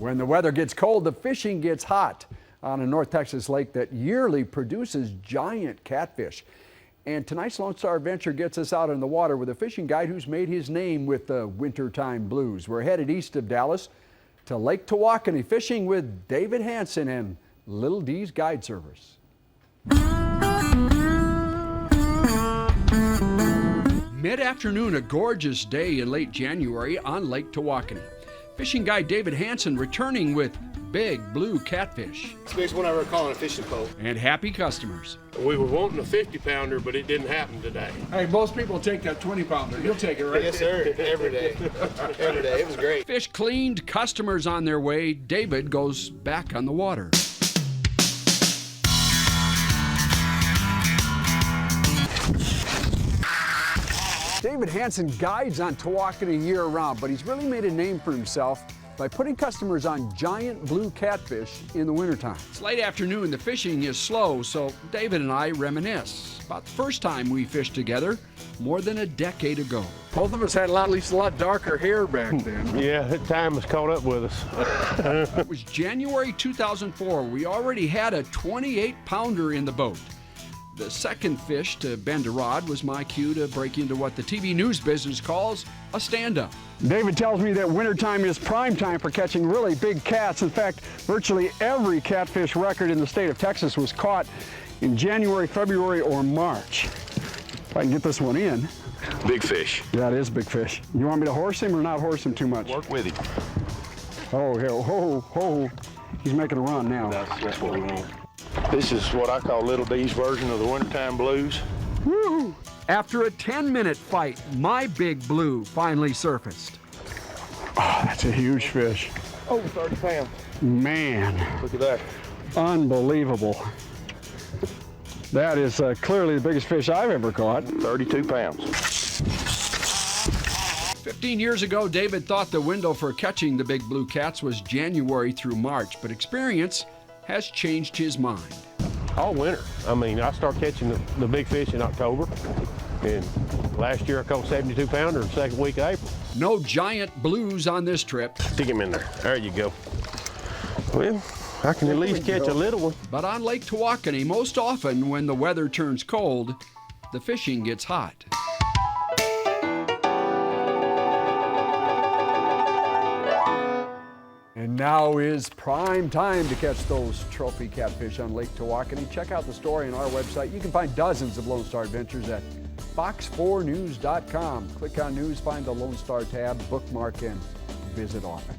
When the weather gets cold, the fishing gets hot on a North Texas lake that yearly produces giant catfish. And tonight's Lone Star Adventure gets us out in the water with a fishing guide who's made his name with the wintertime blues. We're headed east of Dallas to Lake Tawakoni, fishing with David Hansen and Little D's Guide Service. Mid-afternoon, a gorgeous day in late January on Lake Tawakoni. Fishing guide David Hansen returning with big blue catfish. It's the biggest one I ever caught on a fishing pole. And happy customers. We were wanting a 50-pounder, but it didn't happen today. Hey, most people take that 20-pounder. You'll take it, right? Yes, sir. Every day. Every day. It was great. Fish cleaned, customers on their way. David goes back on the water. David Hansen guides on Tawakoni year-round, but he's really made a name for himself by putting customers on giant blue catfish in the wintertime. It's late afternoon, the fishing is slow, so David and I reminisce about the first time we fished together more than a decade ago. Both of us had at least a lot darker hair back then. Yeah, that time has caught up with us. It was January 2004. We already had a 28-pounder in the boat. The second fish to bend a rod was my cue to break into what the TV news business calls a stand-up. David tells me that wintertime is prime time for catching really big cats. In fact, virtually every catfish record in the state of Texas was caught in January, February, or March. If I can get this one in. Big fish. Yeah, it is big fish. You want me to horse him or not horse him too much? Work with him. Oh, he's making a run now. That's what we want. This is what I call Little D's version of the wintertime blues. Woo! After a 10-minute fight, my big blue finally surfaced. Oh, that's a huge fish. Over 30 pounds. Man. Look at that. Unbelievable. That is clearly the biggest fish I've ever caught. 32 pounds. 15 years ago, David thought the window for catching the big blue cats was January through March, but experience has changed his mind. All winter. I mean, I start catching the big fish in October, and last year I caught 72-pounder in the second week of April. No giant blues on this trip. Stick him in there. There you go. Well, I can at least catch a little one. But on Lake Tawakoni, most often when the weather turns cold, the fishing gets hot. And now is prime time to catch those trophy catfish on Lake Tawakoni. Check out the story on our website. You can find dozens of Lone Star Adventures at fox4news.com. Click on News, find the Lone Star tab, bookmark, and visit often.